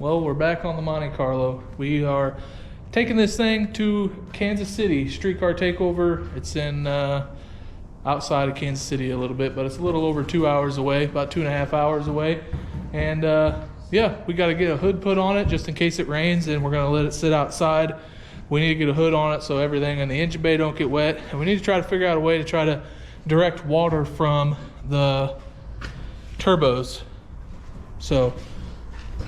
Well, we're back on the Monte Carlo. We are taking this thing to Kansas City, streetcar takeover. It's in outside of Kansas City a little bit, but it's a little over 2 hours away, about 2.5 hours away. And yeah, we got to get a hood put on it just in case it rains, and we're going to let it sit outside. We need to get a hood on it so everything in the engine bay don't get wet. And we need to try to figure out a way to try to direct water from the turbos. So,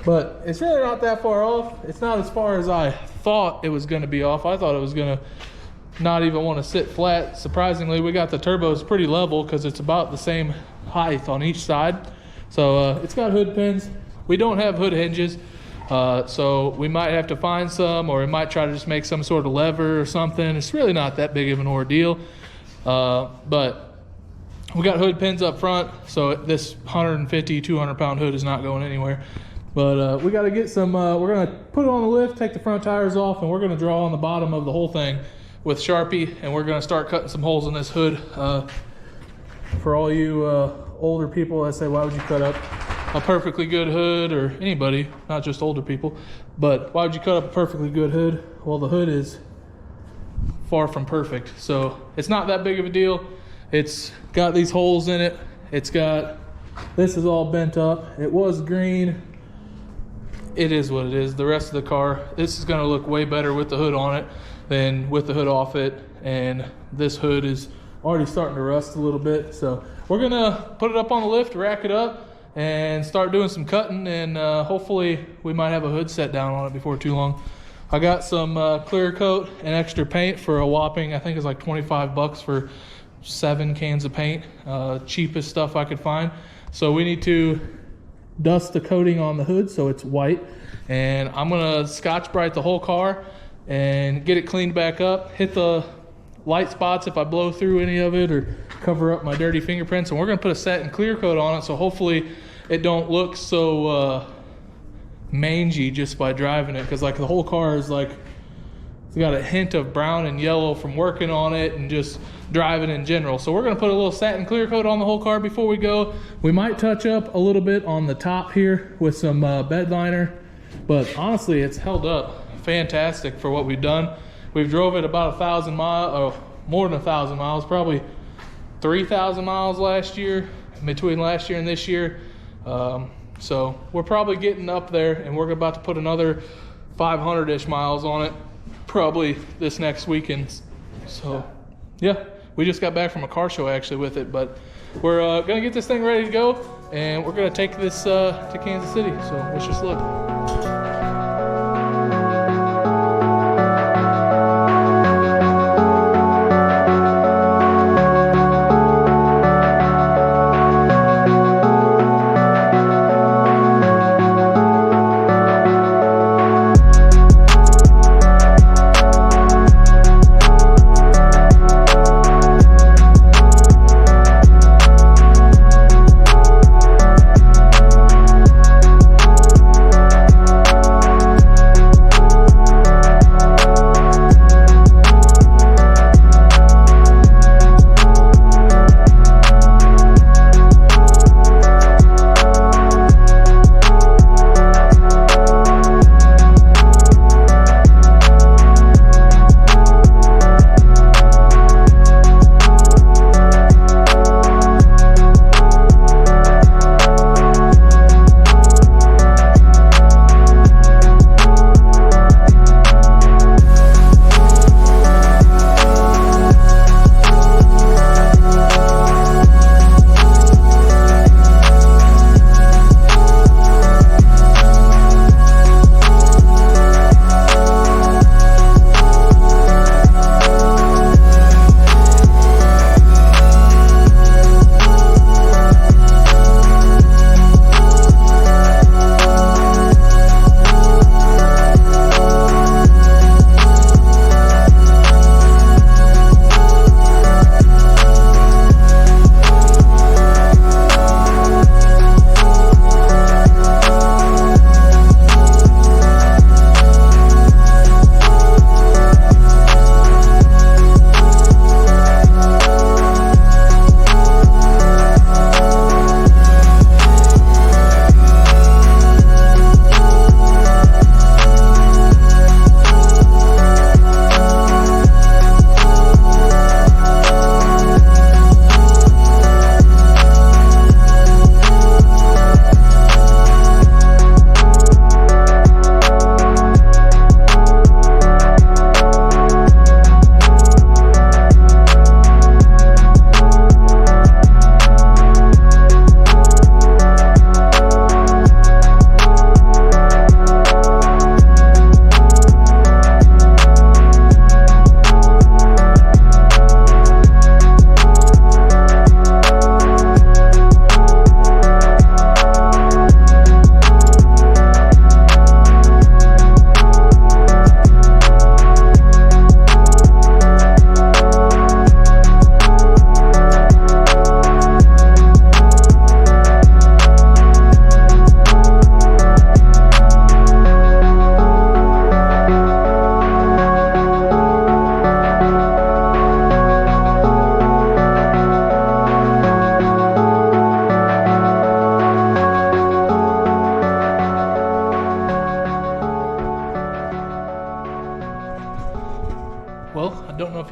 but it's really not that far off. It's not as far as I thought it was going to be off. I thought it was going to not even want to sit flat. Surprisingly, we got the turbos pretty level because it's about the same height on each side. So it's got hood pins. We don't have hood hinges, so we might have to find some, or we might try to just make some sort of lever or something. It's really not that big of an ordeal, but we got hood pins up front, so this 150, 200 pound hood is not going anywhere. But we got to get some, we're going to put it on the lift, take the front tires off, and we're going to draw on the bottom of the whole thing with Sharpie, and we're going to start cutting some holes in this hood. For all you older people that say, why would you cut up a perfectly good hood, or anybody, not just older people, but why would you cut up a perfectly good hood? Well, the hood is far from perfect, so it's not that big of a deal. It's got these holes in it. It's got, this is all bent up. It was green. It is what it is. The rest of the car, this is going to look way better with the hood on it than with the hood off it. And this hood is already starting to rust a little bit. So we're going to put it up on the lift, rack it up, and start doing some cutting. And hopefully we might have a hood set down on it before too long. I got some clear coat and extra paint for a whopping, I think it's like 25 bucks for 7 cans of paint. Cheapest stuff I could find. So we need to dust the coating on the hood so it's white, and I'm gonna Scotch Brite the whole car and get it cleaned back up, hit the light spots if I blow through any of it, or cover up my dirty fingerprints. And we're gonna put a satin clear coat on it, so hopefully it don't look so mangy just by driving it, because like the whole car is like, it's got a hint of brown and yellow from working on it and just driving in general. So we're going to put a little satin clear coat on the whole car before we go. We might touch up a little bit on the top here with some bed liner, but honestly it's held up fantastic for what we've done. We've drove it about 1,000 miles, or more than 1,000 miles, probably 3,000 miles last year, between last year and this year. So we're probably getting up there, and we're about to put another 500-ish miles on it probably this next weekend. So yeah, we just got back from a car show actually with it, but we're gonna get this thing ready to go, and we're gonna take this to Kansas City. So let's just look.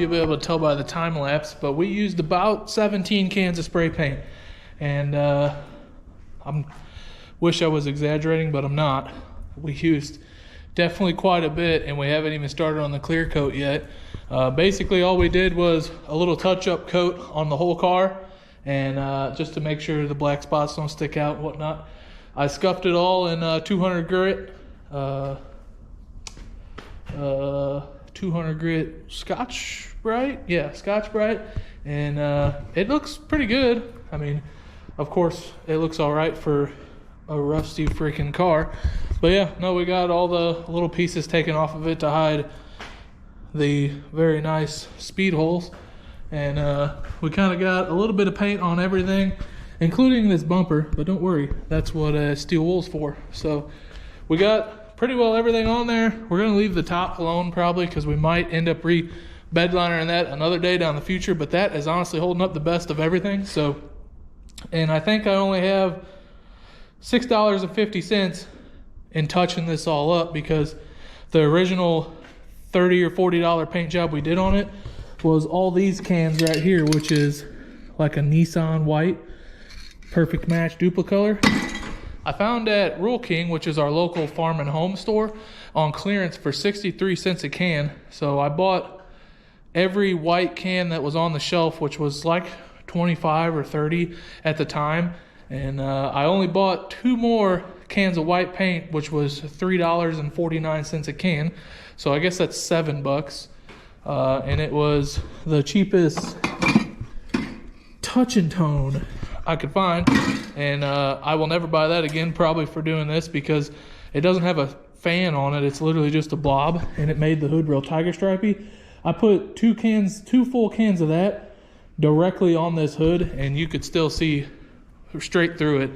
you'll be able to tell by the time lapse, but we used about 17 cans of spray paint. And wish I was exaggerating, but I'm not. We used definitely quite a bit, and we haven't even started on the clear coat yet. Basically all we did was a little touch-up coat on the whole car, and just to make sure the black spots don't stick out and whatnot. I scuffed it all in 200 grit 200 grit Scotch Brite. Yeah, Scotch Brite. And it looks pretty good. I mean, of course it looks all right for a rusty freaking car, but yeah, no, we got all the little pieces taken off of it to hide the very nice speed holes. And we kind of got a little bit of paint on everything, including this bumper, but don't worry, that's what steel wool's for. So we got pretty well everything on there. We're gonna leave the top alone probably, because we might end up bedlining that another day down the future, but that is honestly holding up the best of everything. So, and I think I only have $6.50 in touching this all up, because the original $30 or $40 paint job we did on it was all these cans right here, which is like a Nissan white, perfect match Duplicolor. I found at Rural King, which is our local farm and home store, on clearance for 63 cents a can. So I bought every white can that was on the shelf, which was like 25 or 30 at the time. And I only bought 2 more cans of white paint, which was $3.49 a can. So I guess that's $7. And it was the cheapest touch and tone I could find. And I will never buy that again, probably, for doing this, because it doesn't have a fan on it. It's literally just a blob, and it made the hood real tiger stripey. I put 2 full cans of that directly on this hood, and you could still see straight through it.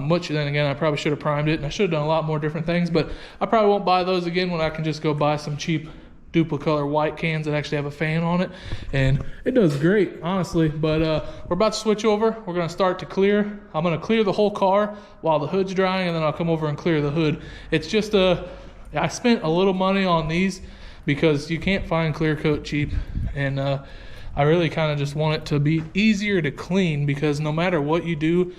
Much then again, I probably should have primed it, and I should have done a lot more different things, but I probably won't buy those again when I can just go buy some cheap Duplicolor white cans that actually have a fan on it. And it does great, honestly. But we're about to switch over. We're going to start to clear. I'm going to clear the whole car while the hood's drying, and then I'll come over and clear the hood. It's just I spent a little money on these because you can't find clear coat cheap, and I really kind of just want it to be easier to clean, because no matter what you do,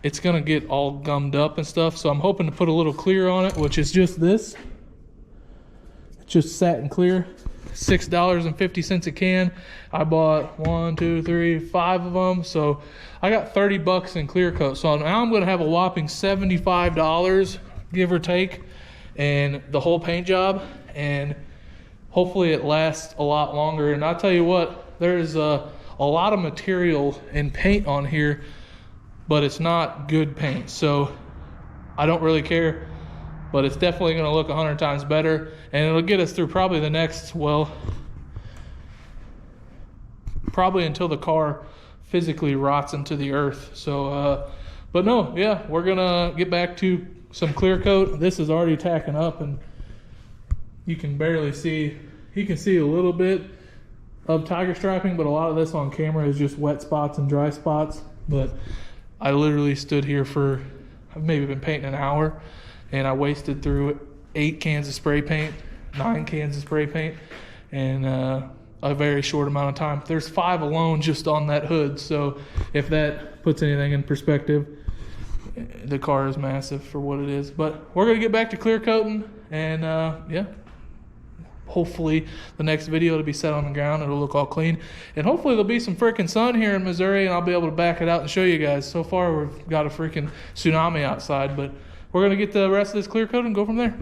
it's gonna get all gummed up and stuff. So I'm hoping to put a little clear on it, which is just this. It's just satin clear, $6.50 a can. I bought 1, 2, 3, 5 of them, so I got $30 in clear coat. So now I'm gonna have a whopping $75, give or take, and the whole paint job, and hopefully it lasts a lot longer. And I'll tell you what, there's a lot of material and paint on here, but it's not good paint, so I don't really care. But it's definitely going to look 100 times better, and it'll get us through probably the next, well, probably until the car physically rots into the earth. So, but no, yeah, we're going to get back to some clear coat. This is already tacking up, and you can barely see. You can see a little bit of tiger striping, but a lot of this on camera is just wet spots and dry spots. But I literally stood here for, I've maybe been painting an hour, and I wasted through 8 cans of spray paint, 9 cans of spray paint, and a very short amount of time. There's 5 alone just on that hood. So if that puts anything in perspective, the car is massive for what it is. But we're gonna get back to clear coating, and yeah, hopefully the next video will be set on the ground. It'll look all clean, and hopefully there'll be some freaking sun here in Missouri, and I'll be able to back it out and show you guys. So far we've got a freaking tsunami outside, but we're gonna get the rest of this clear coat and go from there.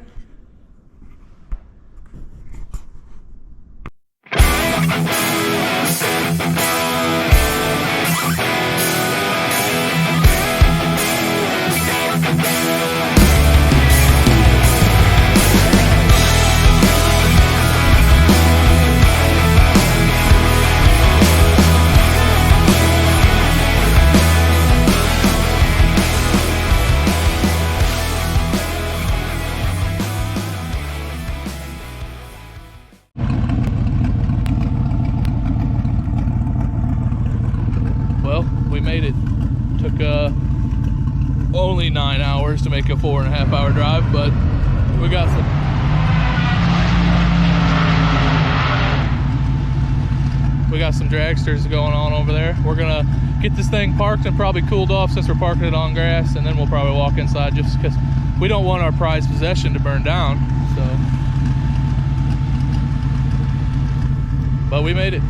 We made it. Took only 9 hours to make a 4.5 hour drive, but we got some. We got some dragsters going on over there. We're gonna get this thing parked and probably cooled off since we're parking it on grass, and then we'll probably walk inside just because we don't want our prized possession to burn down. So, but we made it.